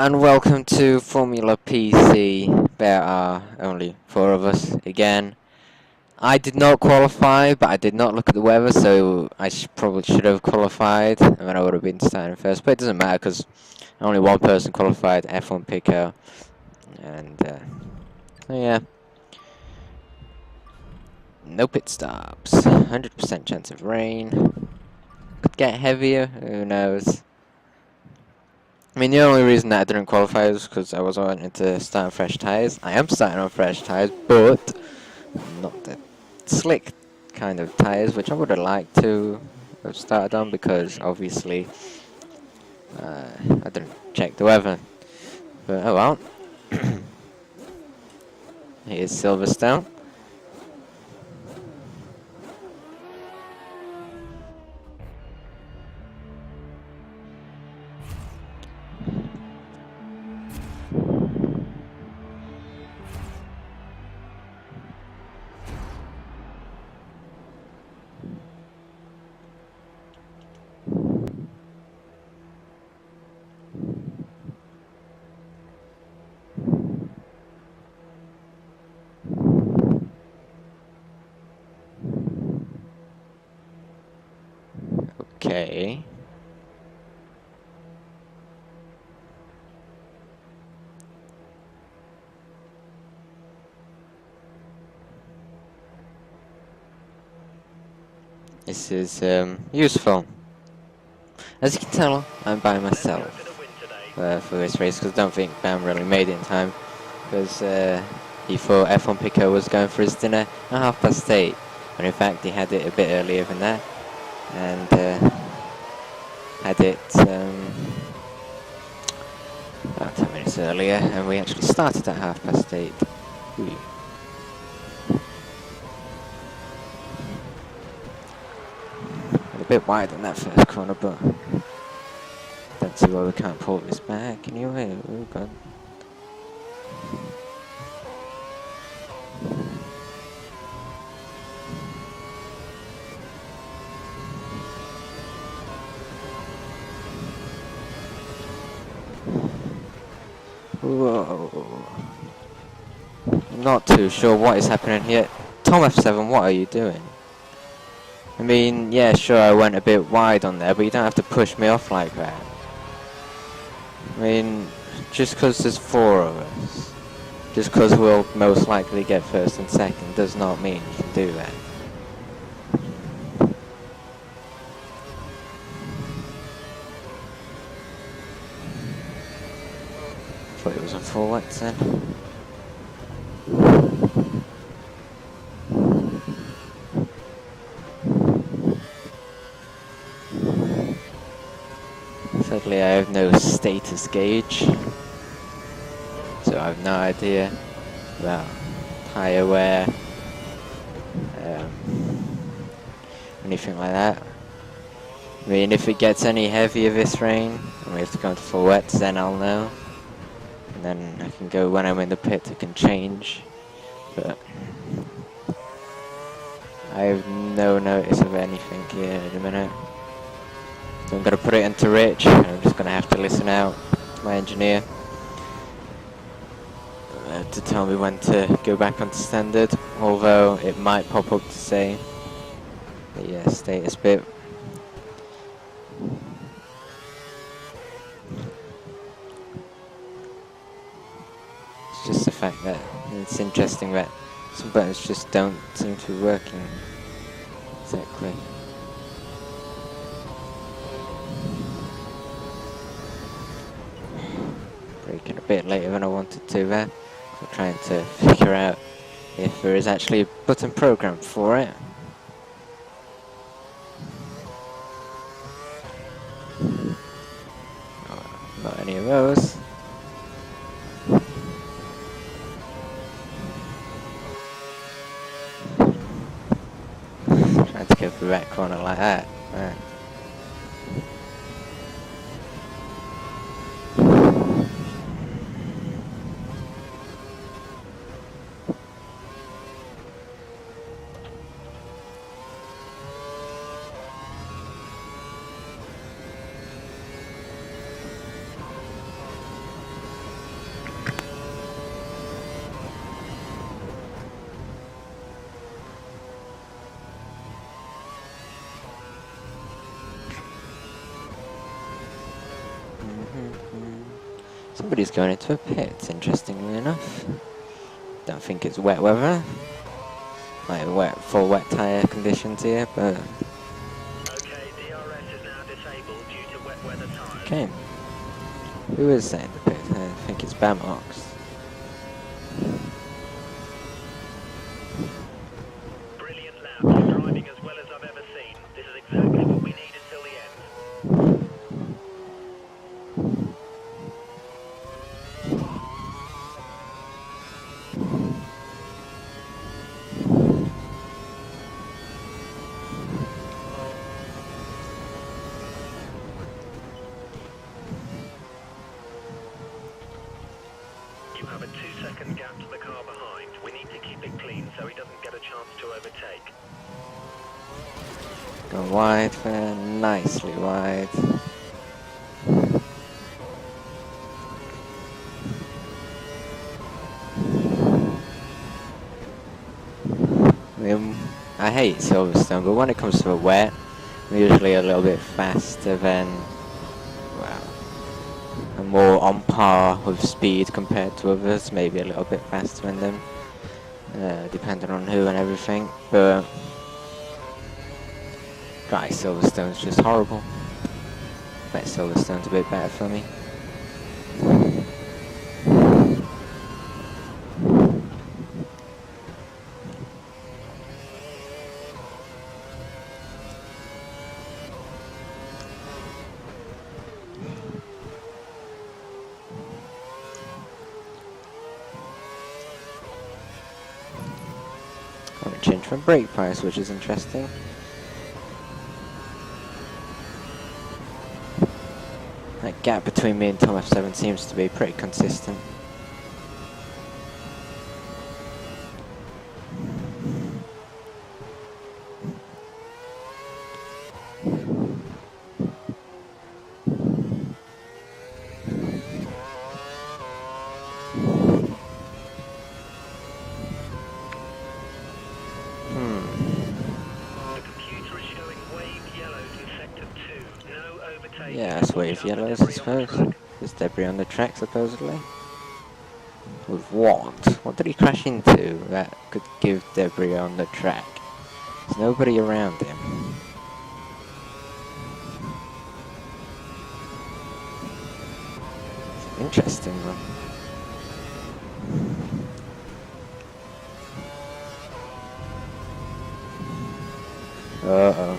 and welcome to Formula PC. There are only four of us again. I did not qualify, but I did not look at the weather, so I probably should have qualified, and then I would have been starting first. But it doesn't matter because only one person qualified, F1 Pico, and so yeah, no pit stops. 100% chance of rain. Could get heavier. Who knows? I mean, the only reason that I didn't qualify was because I was wanting to start on fresh tyres. I am starting on fresh tyres, but not the slick kind of tyres, which I would have liked to have started on because obviously I didn't check the weather. But oh well. Here's Silverstone. Okay. This is useful. As you can tell, I'm by myself for this race because I don't think Bam really made it in time because he thought F1 Pico was going for his dinner at 8:30, but in fact he had it a bit earlier than that, and had it about 10 minutes earlier, and we actually started at 8:30. Ooh. A bit wide on that first corner, but don't see why we can't pull this back anyway. Oh god. Whoa. I'm not too sure what is happening here. Tom F7, what are you doing? I mean, yeah, sure, I went a bit wide on there, but you don't have to push me off like that. I mean, just because there's four of us, just because we'll most likely get first and second, does not mean you can do that. Thought it was a full wet then. Sadly, I have no status gauge, so I have no idea about tyre wear, anything like that. I mean, if it gets any heavier this rain, and we have to go into full wets, then I'll know. And then I can go when I'm in the pit, I can change. But I have no notice of anything here at the minute. So I'm going to put it into Rich, and I'm just going to have to listen out to my engineer to tell me when to go back onto standard, although it might pop up to say the status bit. It's just the fact that it's interesting that some buttons just don't seem to be working exactly. Braking a bit later than I wanted to there. I'm trying to figure out if there is actually a button programmed for it. Not any of those. Trying to go through that corner like that. Right. Somebody's going into a pit, interestingly enough. Don't think it's wet weather. Like full wet tyre conditions here, but... Okay, DRS is now disabled due to wet weather tyres. Okay. Who is that in the pit? I think it's Bamox. Brilliant lap. You're driving as well as I've ever seen. This is exactly what we need until the end. You have a 2-second gap to the car behind. We need to keep it clean so he doesn't get a chance to overtake. Going wide there, nicely wide. I hate Silverstone, but when it comes to the wet, I'm usually a little bit faster than, well, I'm more on par with speed compared to others, maybe a little bit faster than them, depending on who and everything, but guys, Silverstone's just horrible. Bet Silverstone's a bit better for me. I'm gonna change my brake price, which is interesting. That gap between me and Tom F7 seems to be pretty consistent. Yeah, that's wave yellows, I suppose. There's debris on the track, supposedly. With what? What did he crash into that could give debris on the track? There's nobody around him. It's an interesting one. Uh-oh.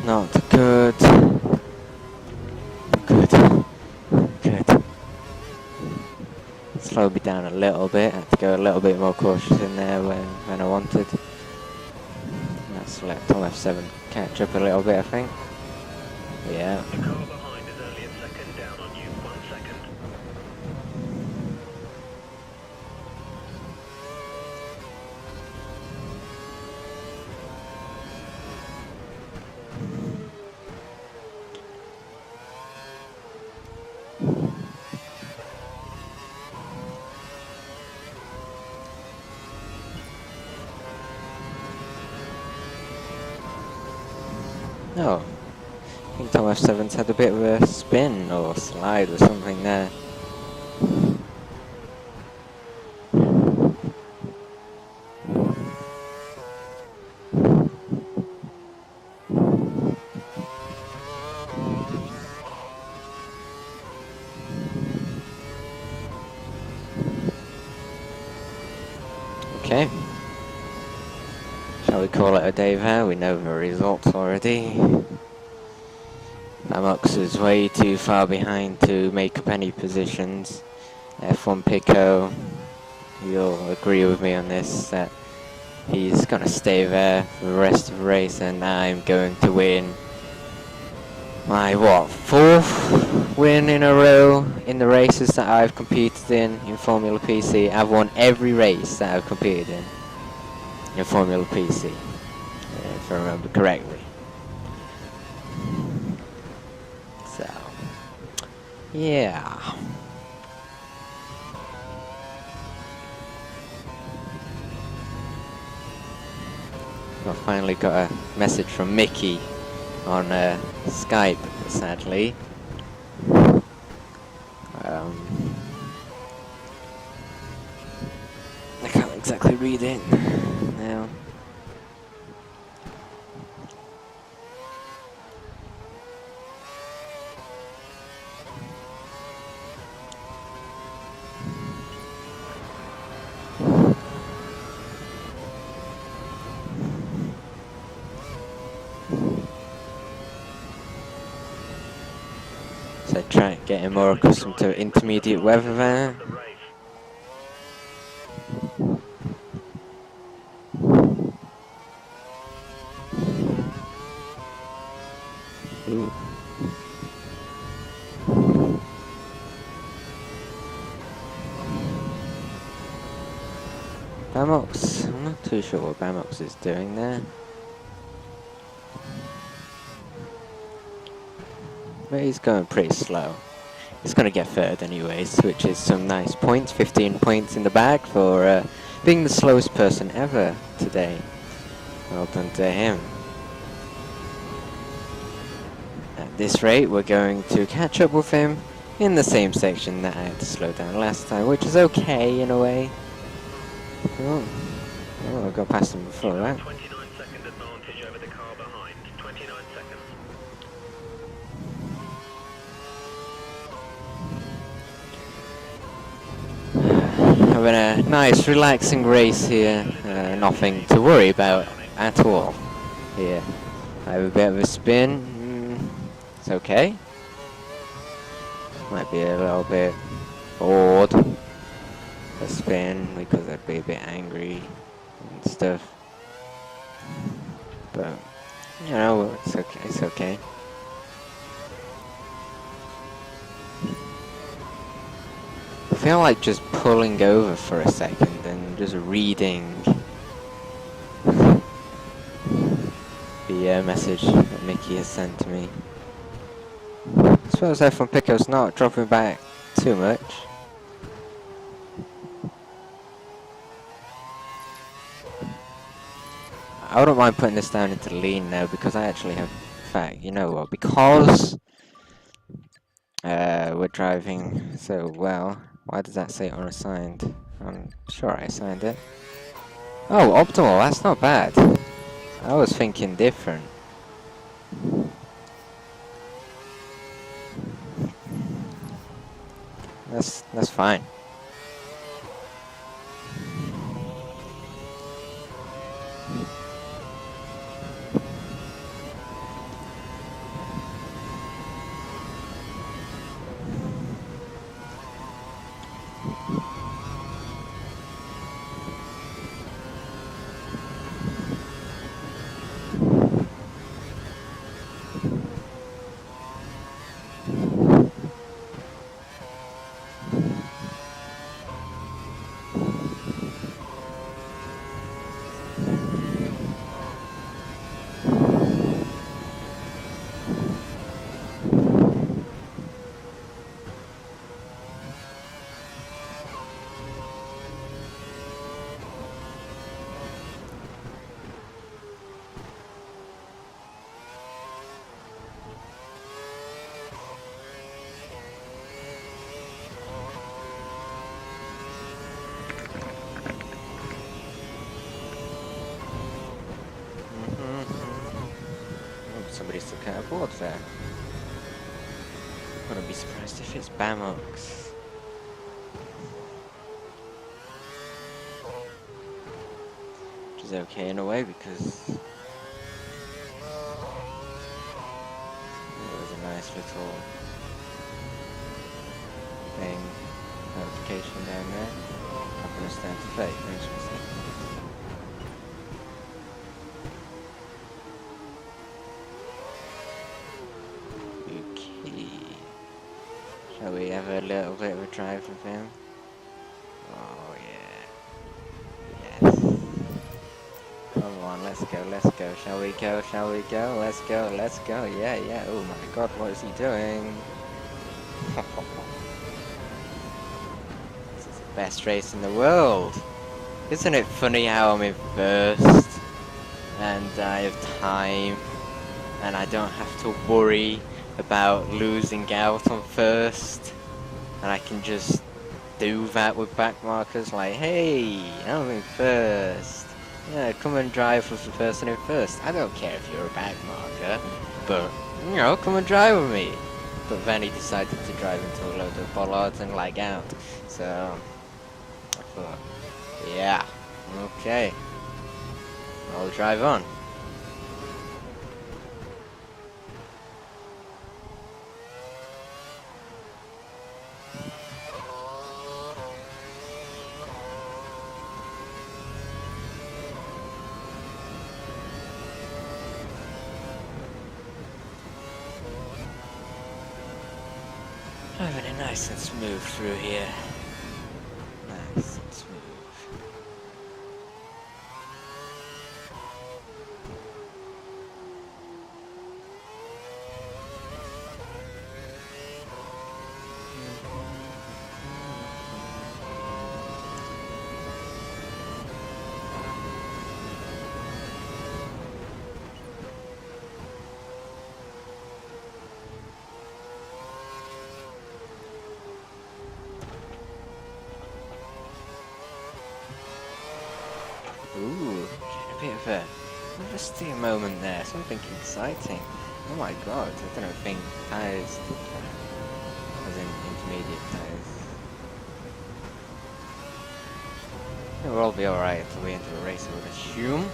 Not good. Good. Slowed me down a little bit. I had to go a little bit more cautious in there when I wanted. That's let Tom F7 catch up a little bit, I think. Yeah. The car behind is only a second down on you. 1 second. Oh. I think Tom F7's had a bit of a spin or slide or something there. Okay. Shall we call it a day there? We know the results already. Bamox is way too far behind to make up any positions. F1 Pico, you'll agree with me on this, that he's going to stay there for the rest of the race, and I'm going to win my, what, 4th win in a row in the races that I've competed in Formula PC. I've won every race that I've competed in Formula PC, if I remember correctly. So, yeah. I finally got a message from Mickey on Skype, sadly. I can't exactly read it now. So try getting more accustomed to intermediate weather there. The race. Ooh. Bamox, I'm not too sure what Bamox is doing there. But he's going pretty slow. He's going to get third anyways, which is some nice points. 15 points in the bag for being the slowest person ever today. Well done to him. At this rate, we're going to catch up with him in the same section that I had to slow down last time, which is okay in a way. Oh, I got past him before that. 29-second advantage over the car behind. 29 seconds. Having a nice relaxing race here, nothing to worry about at all here. I have a bit of a spin, it's okay. Might be a little bit bored a spin because I'd be a bit angry and stuff. But, you know, it's okay, it's okay. I feel like just pulling over for a second and just reading the message that Mickey has sent to me. I suppose F1 Pico's not dropping back too much. I wouldn't mind putting this down into lean now because I actually have, in fact, you know what, because we're driving so well. Why does that say unassigned? I'm sure I assigned it. Oh, optimal, that's not bad. I was thinking different. That's fine. Somebody stuck out a board there. Wouldn't be surprised if it's Bamox. Which is okay in a way because it was a nice little thing, notification down there. I'm gonna stand to fake, thanks for a second. Shall we have a little bit of a drive with him? Oh yeah. Yes. Come on, let's go, let's go. Shall we go, shall we go? Let's go, let's go. Yeah, yeah. Oh my god, what is he doing? This is the best race in the world. Isn't it funny how I'm in first? And I have time. And I don't have to worry about losing out on first. and I can just do that with back markers, like, hey, I'm in first. Yeah, come and drive with the person in first. I don't care if you're a back marker, but, you know, come and drive with me. But then he decided to drive into a load of bollards and lag out. So, I thought, yeah, okay, I'll drive on. Driving it nice and smooth through here. Nice and smooth. Ooh, getting a bit of a steer moment there, something exciting. Oh my god, I don't think tyres, as in intermediate tyres. It will all be alright until we enter a race, I would assume.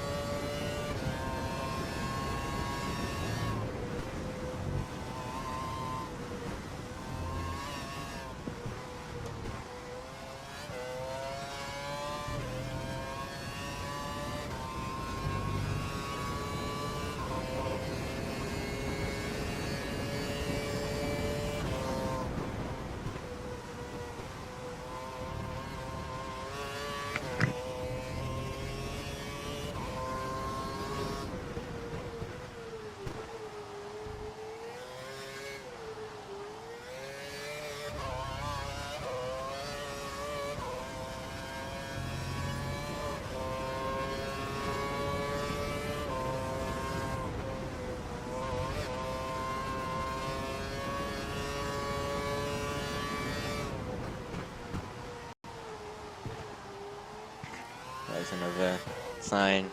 There's another sign.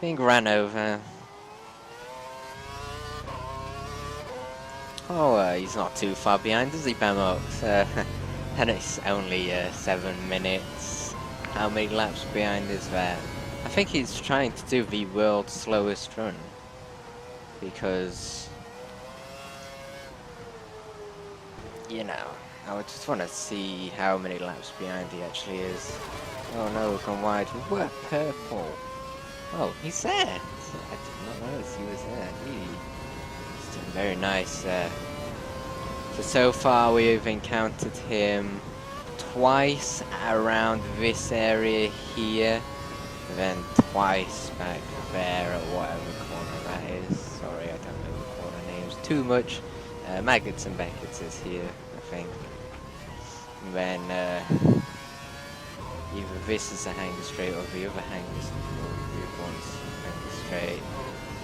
Being ran over. Oh, he's not too far behind, is he, Bemox? And it's only 7 minutes. How many laps behind is that? I think he's trying to do the world's slowest run. Because, you know, I just want to see how many laps behind he actually is. Oh no, we've gone wide. We're purple. Oh, he's there. I did not notice he was there. He's doing very nice there. So far we've encountered him twice around this area here, then twice back there at whatever corner that is. Sorry, I don't know the corner names too much. Maggots and Beckett's is here, I think. And then either this is a hanger straight or the other one's hanger straight.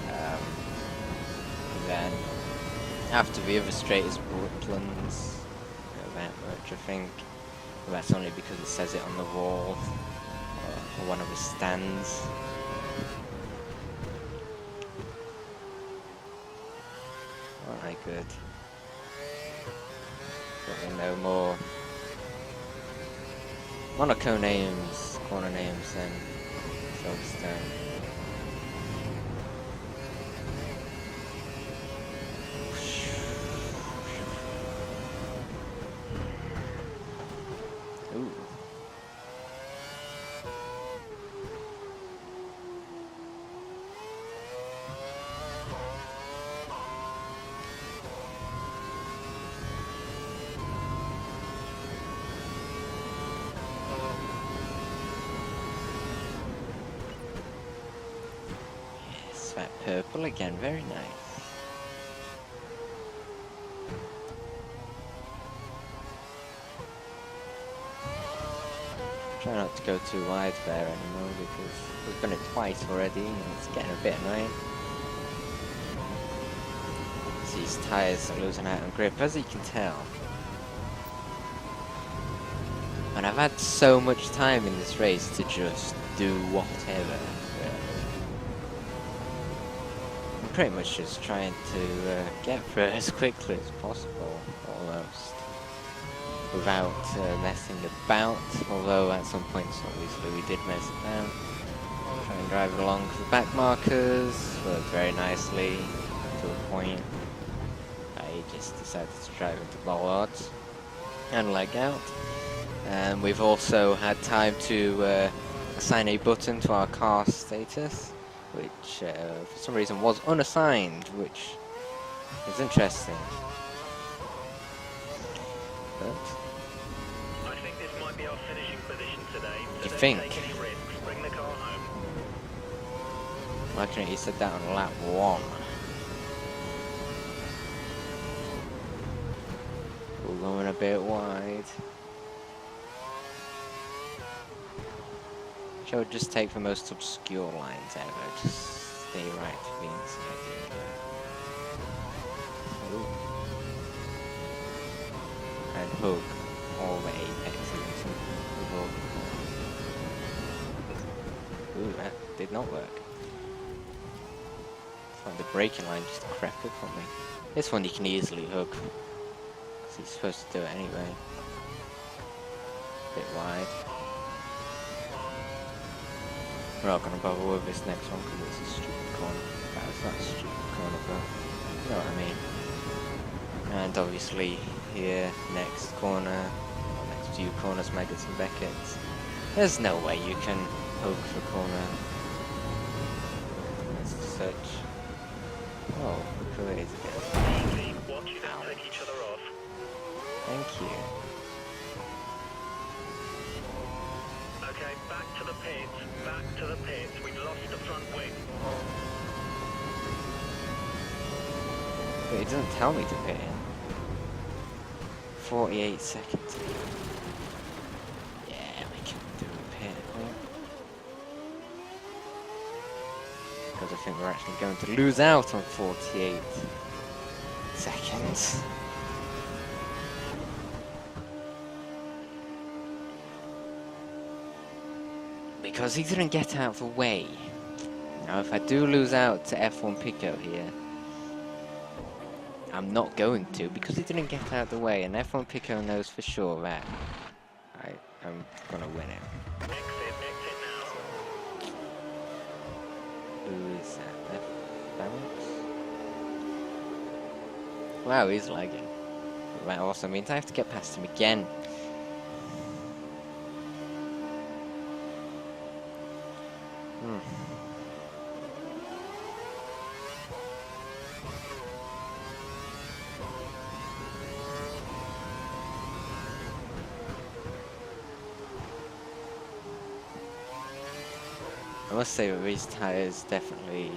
And then after the other straight is Brooklands. Not that much, I think. But that's only because it says it on the wall or one of the stands. Alright, good. But no more Monaco names, corner names, and Silverstone. Ooh. Yes, that purple again, very nice. Try not to go too wide there anymore because we've done it twice already and it's getting a bit annoying. These tyres are losing out on grip, as you can tell. And I've had so much time in this race to just do whatever. I'm pretty much just trying to get through it as quickly as possible, almost, without messing about. Although at some points, obviously, we did mess about. Try and drive along the back markers, worked very nicely to a point. I just decided to drive into bollards and leg out. And we've also had time to assign a button to our car status, which for some reason was unassigned, which is interesting. But I think this might be our finishing position today. So you don't think? take any risks. Bring the car home. Why couldn't you said that on lap 1? We're going a bit wide. Shall we just take the most obscure lines ever? Just stay right to the inside. Ooh. And hook all the apexes into the ball. Ooh, that did not work. It's like the braking line just crept up on me. This one you can easily hook, because he's supposed to do it anyway. Bit wide. We're not going to bother with this next one because it's a stupid corner. Well, it's not a stupid corner, but you know what I mean. And obviously here, next corner, or next few corners, Maggots and Beckett's. There's no way you can hook the corner as such. Oh, look who it is again. Easy. Watch you don't take each other off. Thank you. Okay, back to the pits. Back to the pits. We've lost the front wing. But it doesn't tell me to pit in. 48 seconds. Yeah, we can do a pit, I think. Because I think we're actually going to lose out on 48 seconds. Because he didn't get out of the way. Now if I do lose out to F1 Pico here, I'm not going to, because he didn't get out of the way, and F1 Pico knows for sure that I'm gonna win it. Exit now. Who is that? Balance? Wow, he's lagging. That also means I have to get past him again. I must say that these tyres definitely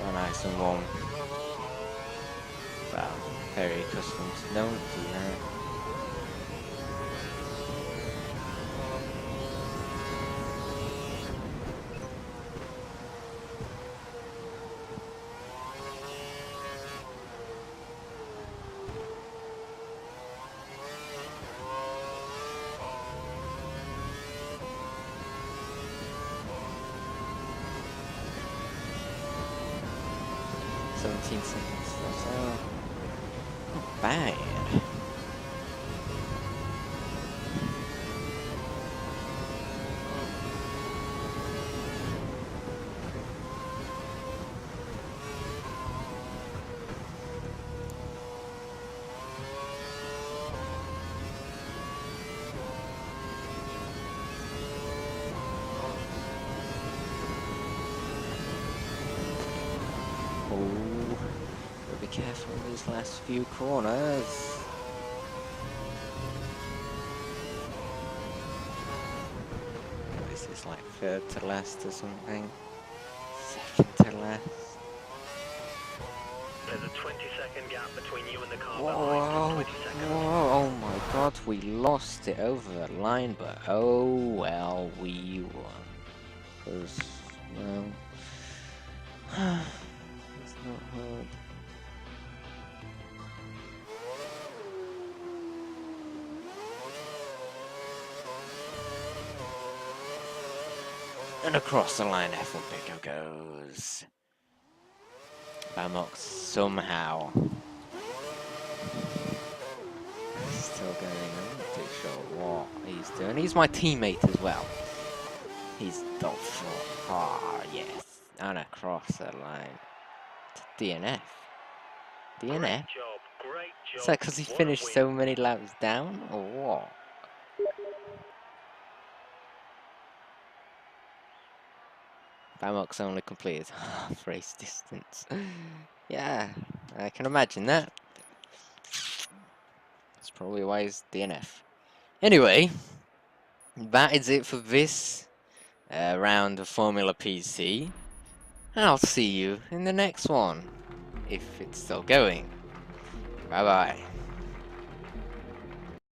are nice and warm. Well, very accustomed. Don't do that. Seconds or so. Not bad. Be careful in these last few corners. This is like third to last or something. Second to last. There's a 20-second gap between you and the car Whoa, behind. 20 seconds. whoa, oh my god, we lost it over the line, but oh well, we won. Because, well, it's not hard. And across the line, F1 Pico goes. Bamok somehow still going. I'm not too sure what he's doing. He's my teammate as well. He's Dolphin. Ah, yes. And across the line to DNF. DNF? Great job, great job. Is that because he What a finished win. so many laps down, or what? Bamok's only completed half race distance. Yeah, I can imagine that. That's probably why he's DNF. Anyway, that is it for this round of Formula PC. And I'll see you in the next one, if it's still going. Bye bye.